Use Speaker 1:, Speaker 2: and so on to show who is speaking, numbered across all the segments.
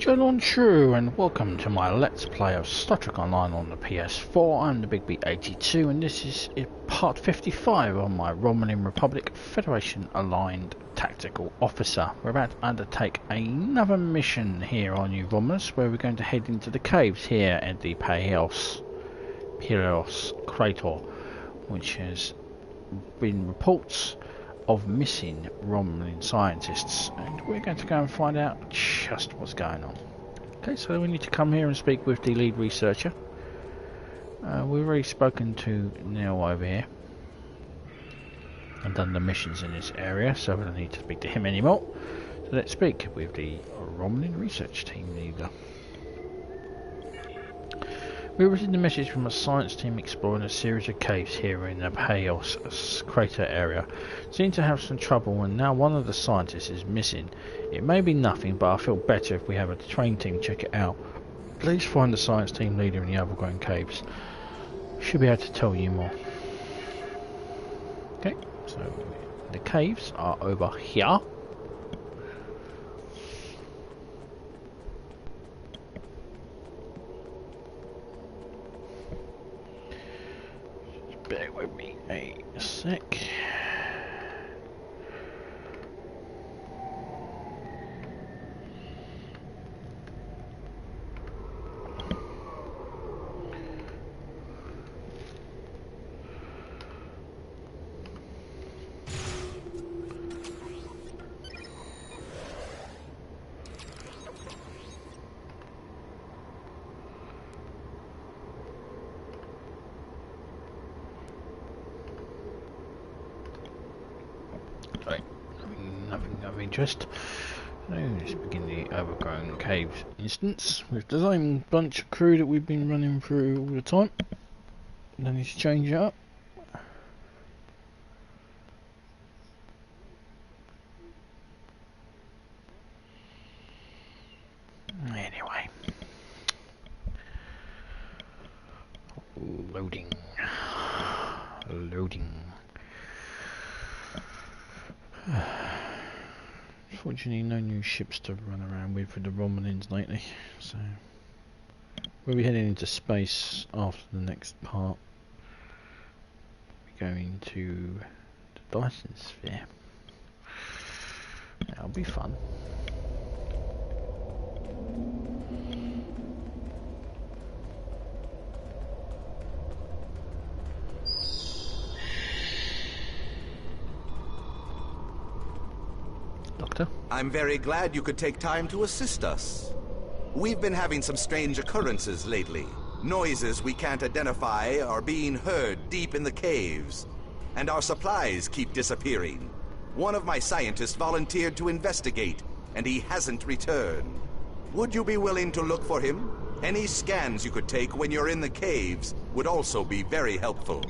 Speaker 1: Gentlemen, true, and welcome to my Let's Play of Star Trek Online on the PS4. I'm the Big B82, and this is part 55 on my Romulan Republic Federation Aligned Tactical Officer. We're about to undertake another mission here on New Romulus, where we're going to head into the caves here at the Paehos Crater, which has been reports of missing Romulan scientists, and we're going to go and find out just what's going on. Okay, so we need to come here and speak with the lead researcher. We've already spoken to Neil over here and done the missions in this area, so we don't need to speak to him anymore. So let's speak with the Romulan research team leader. We received a message from a science team exploring a series of caves here in the Paehos Crater area. Seem to have some trouble, and now one of the scientists is missing. It may be nothing, but I feel better if we have a trained team check it out. Please find the science team leader in the Overgrown caves. Should be able to tell you more. Okay, so the caves are over here. Bear with me a sec. Nothing of interest. So let's begin the Overgrown Caves instance with the same bunch of crew that we've been running through all the time. Don't need to change it up. Anyway, loading. Fortunately, no new ships to run around with for the Romulans lately, so we'll be heading into space after the next part. We're going to the Dyson Sphere. That'll be fun. Doctor?
Speaker 2: I'm very glad you could take time to assist us. We've been having some strange occurrences lately. Noises we can't identify are being heard deep in the caves, and our supplies keep disappearing. One of my scientists volunteered to investigate, and he hasn't returned. Would you be willing to look for him? Any scans you could take when you're in the caves would also be very helpful.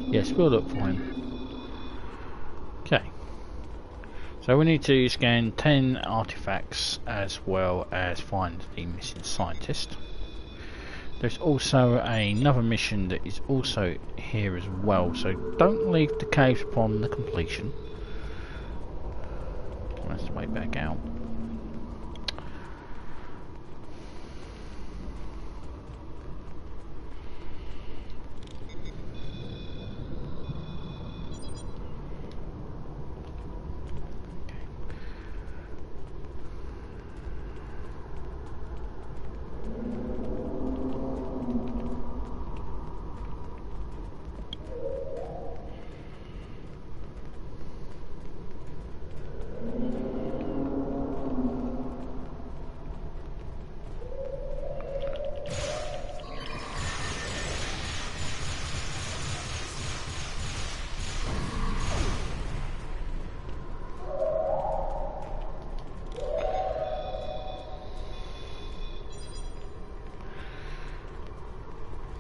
Speaker 1: Yes, we'll look for him. Okay. So we need to scan 10 artifacts as well as find the missing scientist. There's also another mission that is also here as well, so don't leave the caves upon the completion. That's the way back out.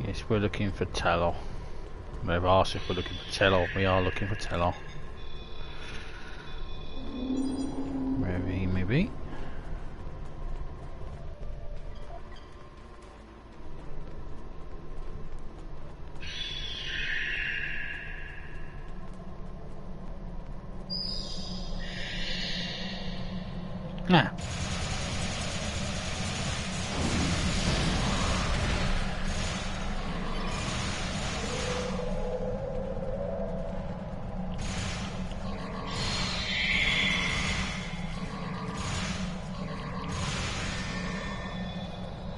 Speaker 1: Yes, we're looking for Talor. They've asked if we're looking for Talor. We are looking for Talor. Wherever he may be. Ah.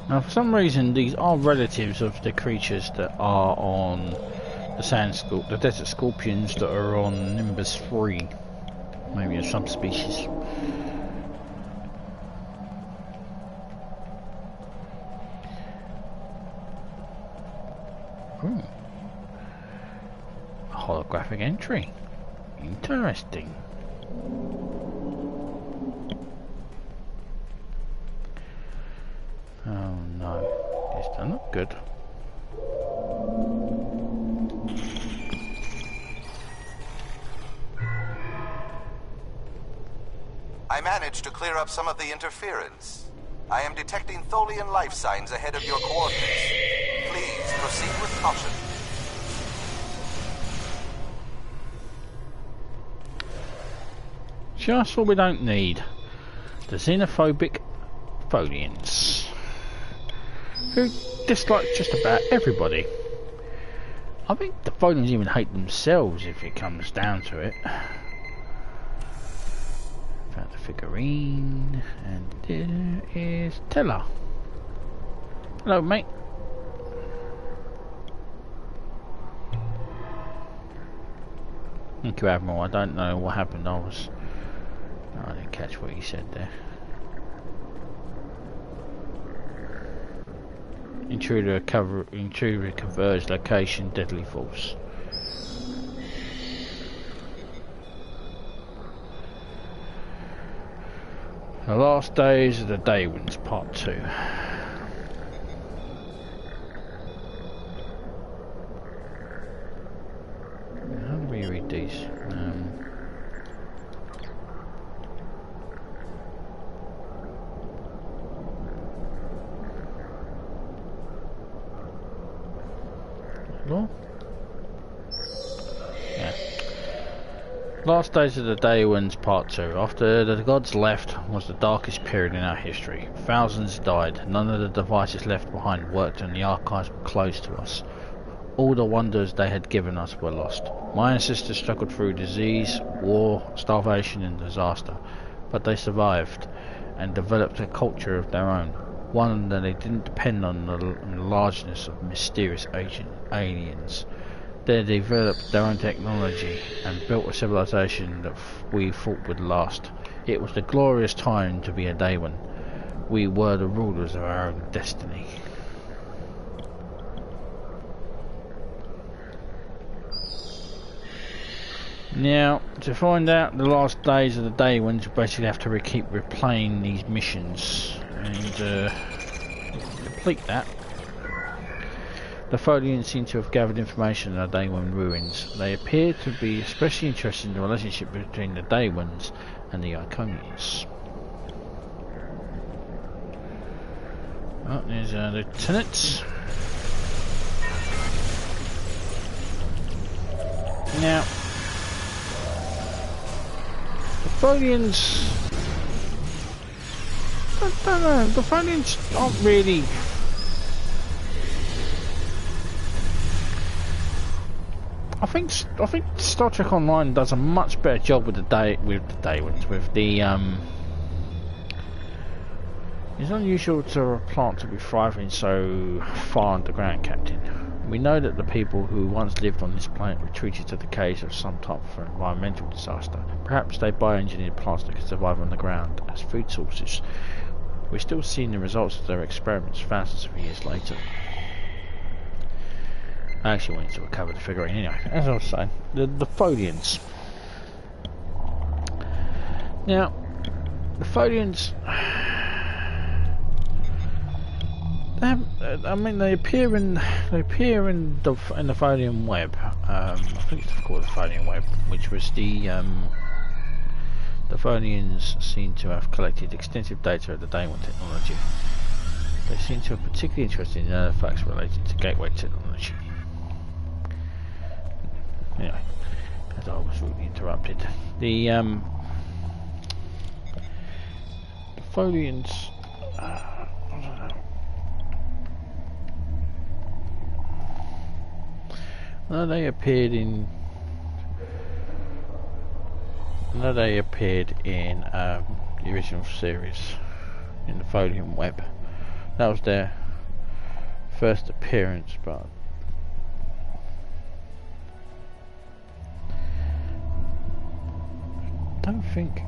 Speaker 1: Now, for some reason, these are relatives of the creatures that are on the desert scorpions that are on Nimbus 3. Maybe a subspecies. Ooh. A holographic entry. Interesting. Oh no, this doesn't look good.
Speaker 2: I managed to clear up some of the interference. I am detecting Tholian life signs ahead of your coordinates. Please proceed with caution.
Speaker 1: Just what we don't need. The xenophobic Photians, who dislike just about everybody. I think the Photians even hate themselves if it comes down to it. Found the figurine, and there is Teller. Hello, mate. Thank you, Admiral. I don't know what happened. I didn't catch what you said there. Intruder converged location, deadly force. The last days of the Daywinds, part 2. How do we read these? Yeah. Last days of the Daywinds, part 2. After the gods left was the darkest period in our history. Thousands died. None of the devices left behind worked, and the archives were closed to us. All the wonders they had given us were lost. My ancestors struggled through disease, war, starvation and disaster, but they survived and developed a culture of their own. One that they didn't depend on the largeness of mysterious aliens. They developed their own technology and built a civilization that we thought would last. It was the glorious time to be a Daywin. We were the rulers of our own destiny. Now, to find out the last days of the Daywinds, you basically have to keep replaying these missions and complete that. The Tholians seem to have gathered information on the Daywin ruins. They appear to be especially interested in the relationship between the Daywins and the Iconians. Oh, there's a lieutenant. Now, the Tholians, I don't know, the Tholians aren't really... I think Star Trek Online does a much better job with the Daywinds. With the it's unusual for a plant to be thriving so far underground, Captain. We know that the people who once lived on this planet retreated to the caves of some type of environmental disaster. Perhaps they bioengineered plants that could survive on the ground as food sources. We're still seeing the results of their experiments thousands of years later. I actually wanted to recover the figurine anyway. As I was saying, the Photians. Now, the Photians, they appear in the Tholian web. I think it's called the Tholian web, which was the Tholians seem to have collected extensive data of the Daywin technology. They seem to have particularly interested in artifacts related to gateway technology. Anyway, as I was rudely interrupted, the Tholians, I don't know. No, they appeared in the original series in the Tholian web. That was their first appearance, but I think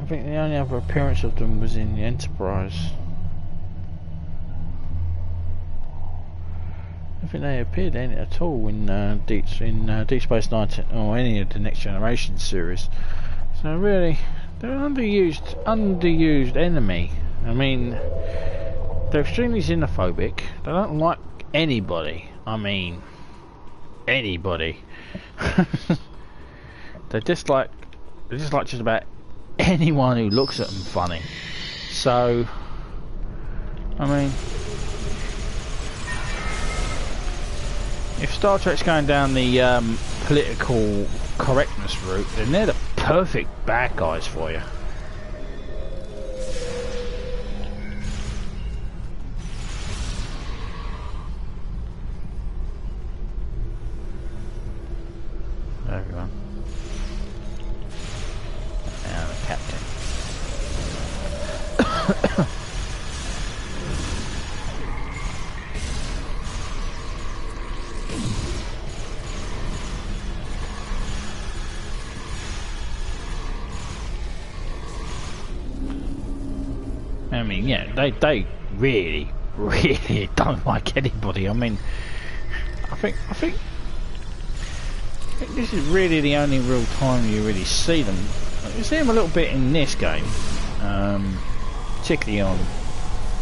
Speaker 1: the only other appearance of them was in the Enterprise. I don't think they appeared in it at all in Deep Space Nine or any of the Next Generation series. So really, they're an underused enemy. I mean, they're extremely xenophobic. They don't like anybody. I mean, anybody. They just like just about anyone who looks at them funny. So, I mean, if Star Trek's going down the political correctness route, then they're the perfect bad guys for you. Everyone. And the captain. I mean, yeah, they really don't like anybody. I mean, I think this is really the only real time you really see them. You see them a little bit in this game, particularly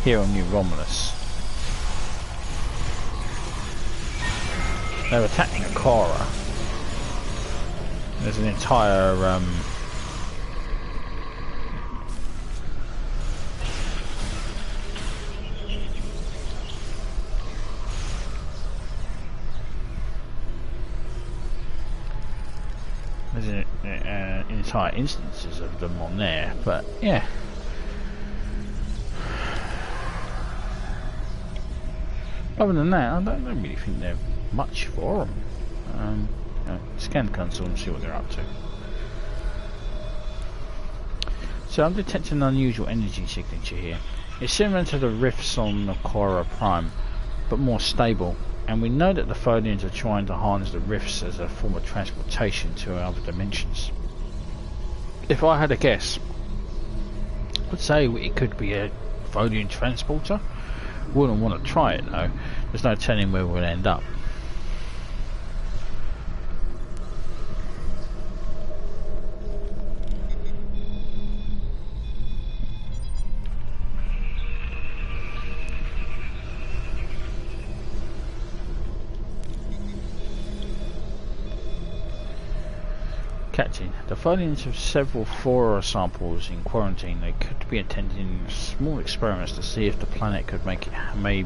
Speaker 1: here on New Romulus. They're attacking a Cora. There's an entire entire instances of them on there, but yeah. Other than that, I don't really think they're much for them. Scan the console and see what they're up to. So I'm detecting an unusual energy signature here. It's similar to the rifts on the Cora Prime, but more stable. And we know that the Tholians are trying to harness the rifts as a form of transportation to other dimensions. If I had a guess, I'd say it could be a Tholian transporter. Wouldn't want to try it though. There's no telling where we'll end up. Captain, the Photians have several flora samples in quarantine. They could be attending small experiments to see if the planet could make it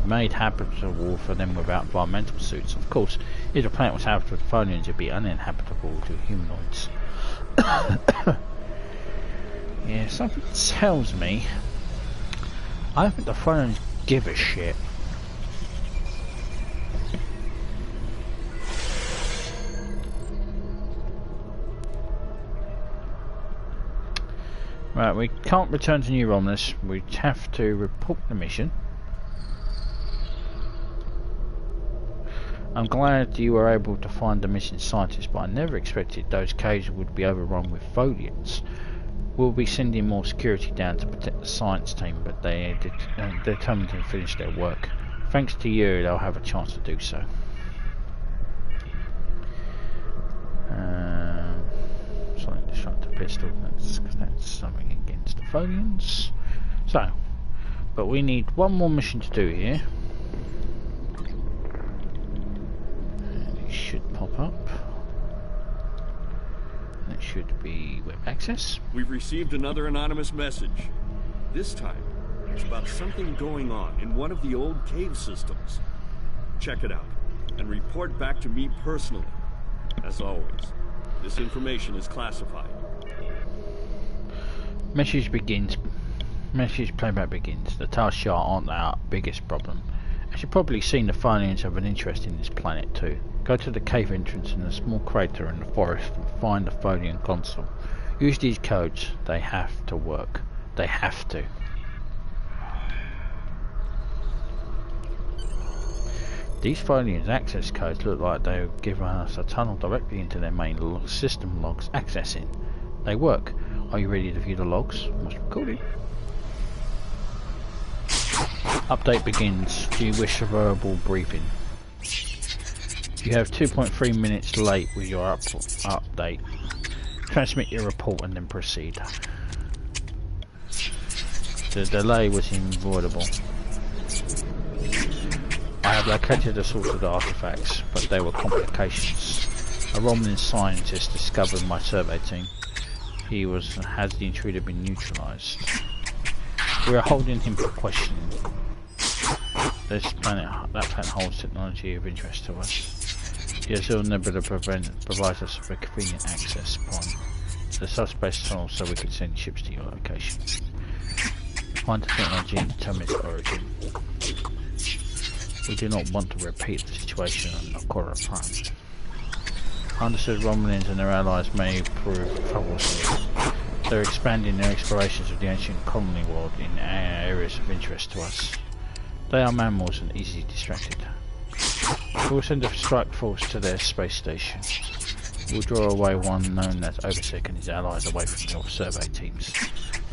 Speaker 1: made habitable for them without environmental suits. Of course, if the planet was habitable to Tholians, it'd be uninhabitable to humanoids. Yeah, something tells me I don't think the Tholians give a shit. Right, we can't return to New Romulus. We have to report the mission. I'm glad you were able to find the missing scientists, but I never expected those caves would be overrun with Tholians. We'll be sending more security down to protect the science team, but they're determined to finish their work. Thanks to you, they'll have a chance to do so. Sonic Destructor Pistol, that's something against the Tholians. So, but we need one more mission to do here. And it should pop up. And it should be web access.
Speaker 3: We've received another anonymous message. This time, it's about something going on in one of the old cave systems. Check it out, and report back to me personally. As always, this information is classified.
Speaker 1: Message begins. Message playback begins. The task chart aren't our biggest problem. As you've probably seen, the Tholians have an interest in this planet too. Go to the cave entrance in a small crater in the forest and find the Tholian console. Use these codes. They have to work. They have to. These Tholians access codes look like they've given us a tunnel directly into their main system logs accessing. They work. Are you ready to view the logs? Must record it. Update begins. Do you wish a verbal briefing? You have 2.3 minutes late with your update. Transmit your report and then proceed. The delay was unavoidable. I have located the source of the artifacts, but they were complications. A Romulan scientist discovered my survey team. Has the intruder been neutralized? We are holding him for questioning. That planet holds technology of interest to us. The Azure Nebula provides us with convenient access upon the subspace tunnel so we can send ships to your location. Find the technology and determine its origin. We do not want to repeat the situation on the Korra planet. Understood, Romulans and their allies may prove troublesome. They're expanding their explorations of the ancient colony world in areas of interest to us. They are mammals and easily distracted. We will send a strike force to their space station. We'll draw away one known as Overseer and his allies away from your survey teams.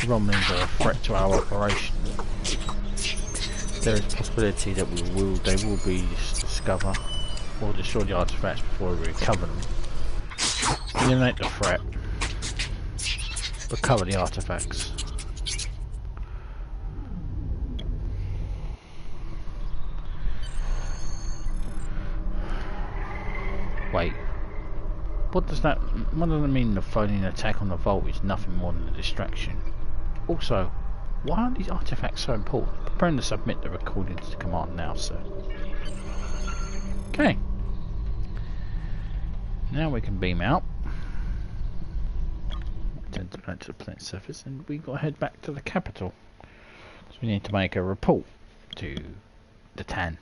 Speaker 1: The Romulans are a threat to our operation. There is a possibility that they will discover or destroy the artifacts before we recover them. Eliminate the threat. Recover the artifacts. Wait. What does that mean? The Tholian attack on the vault is nothing more than a distraction. Also, why aren't these artifacts so important? Preparing to submit the recording to the command now, sir. Okay. Now we can beam out. Turn to the planet surface, and we got to head back to the capital. So we need to make a report to Detent.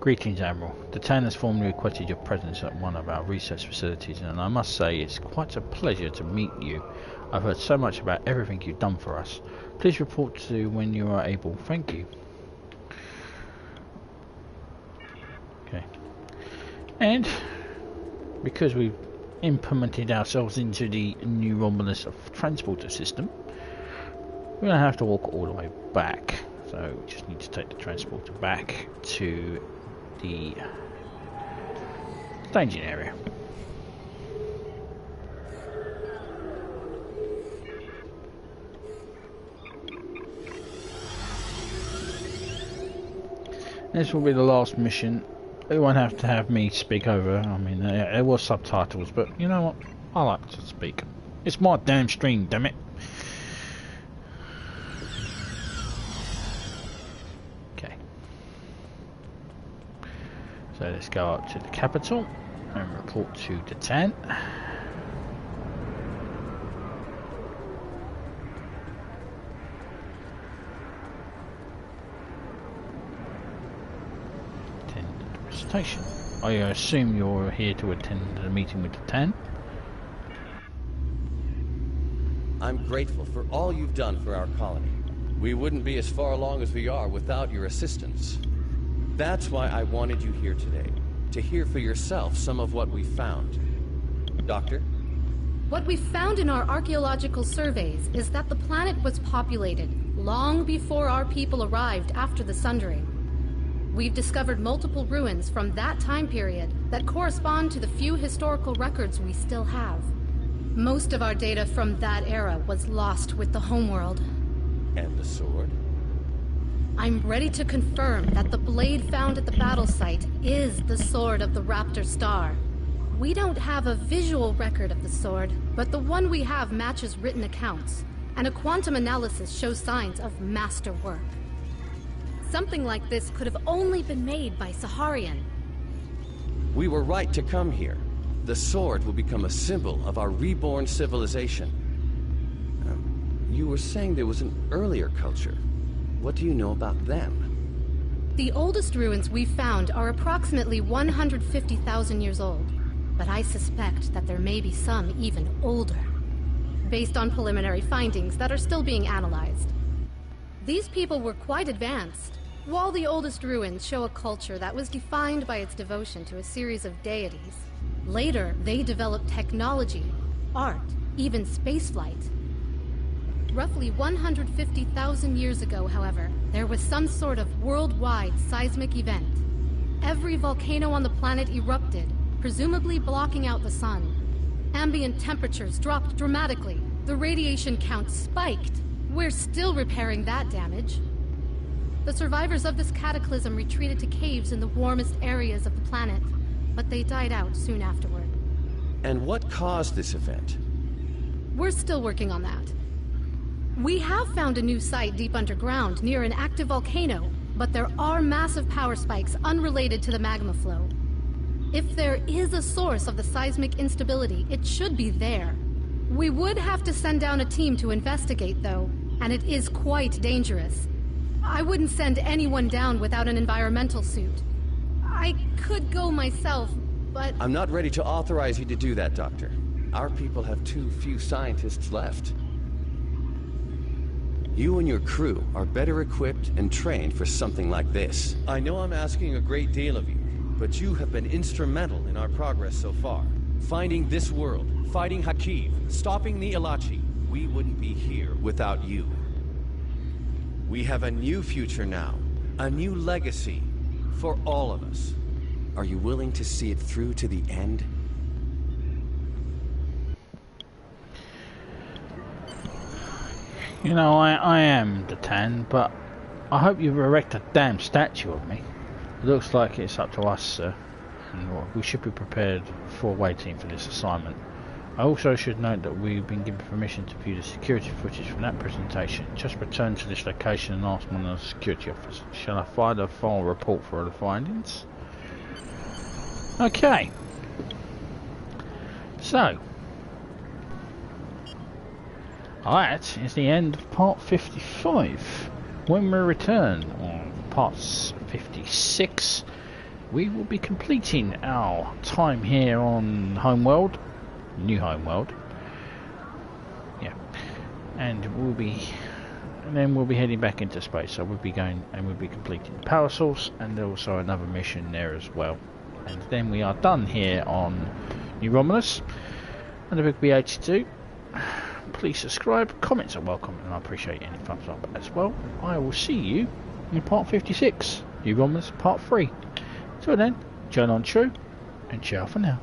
Speaker 1: Greetings, Admiral. Detent has formally requested your presence at one of our research facilities, and I must say it's quite a pleasure to meet you. I've heard so much about everything you've done for us. Please report to when you are able. Thank you. Okay. And because we've implemented ourselves into the new Romulus transporter system, we're going to have to walk all the way back. So we just need to take the transporter back to the staging area. This will be the last mission. You won't have to have me speak over. I mean, it was subtitles, but you know what? I like to speak. It's my damn stream, damn it. So let's go up to the capital and report to Detent. Attend the presentation. I assume you're here to attend the meeting with Detent.
Speaker 4: I'm grateful for all you've done for our colony. We wouldn't be as far along as we are without your assistance. That's why I wanted you here today, to hear for yourself some of what we found. Doctor?
Speaker 5: What we found in our archaeological surveys is that the planet was populated long before our people arrived after the Sundering. We've discovered multiple ruins from that time period that correspond to the few historical records we still have. Most of our data from that era was lost with the homeworld.
Speaker 4: And the sword?
Speaker 5: I'm ready to confirm that the blade found at the battle site is the sword of the Raptor Star. We don't have a visual record of the sword, but the one we have matches written accounts, and a quantum analysis shows signs of masterwork. Something like this could have only been made by Saharian.
Speaker 4: We were right to come here. The sword will become a symbol of our reborn civilization. You were saying there was an earlier culture. What do you know about them?
Speaker 5: The oldest ruins we've found are approximately 150,000 years old, but I suspect that there may be some even older, based on preliminary findings that are still being analyzed. These people were quite advanced. While the oldest ruins show a culture that was defined by its devotion to a series of deities, later they developed technology, art, even spaceflight. Roughly 150,000 years ago, however, there was some sort of worldwide seismic event. Every volcano on the planet erupted, presumably blocking out the sun. Ambient temperatures dropped dramatically. The radiation count spiked. We're still repairing that damage. The survivors of this cataclysm retreated to caves in the warmest areas of the planet, but they died out soon afterward.
Speaker 4: And what caused this event?
Speaker 5: We're still working on that. We have found a new site deep underground near an active volcano, but there are massive power spikes unrelated to the magma flow. If there is a source of the seismic instability, it should be there. We would have to send down a team to investigate, though, and it is quite dangerous. I wouldn't send anyone down without an environmental suit. I could go myself, but...
Speaker 4: I'm not ready to authorize you to do that, Doctor. Our people have too few scientists left. You and your crew are better equipped and trained for something like this. I know I'm asking a great deal of you, but you have been instrumental in our progress so far. Finding this world, fighting Hakiv, stopping the Ilachi. We wouldn't be here without you. We have a new future now, a new legacy for all of us. Are you willing to see it through to the end?
Speaker 1: You know, I am Detent, but I hope you erect a damn statue of me. It looks like it's up to us, sir, and we should be prepared for waiting for this assignment. I also should note that we've been given permission to view the security footage from that presentation. Just return to this location and ask one of the security officers. Shall I file the final report for the findings? Okay. So, that is the end of part 55. When we return on parts 56, we will be completing our time here on Homeworld, New Homeworld. Yeah, and then we'll be heading back into space. So we'll be going and we'll be completing the power source and also another mission there as well. And then we are done here on New Romulus and the Big B82. Please subscribe, comments are welcome, and I appreciate any thumbs up as well. I will see you in part 56, New Romulus part 3. Till then, turn on true, and ciao for now.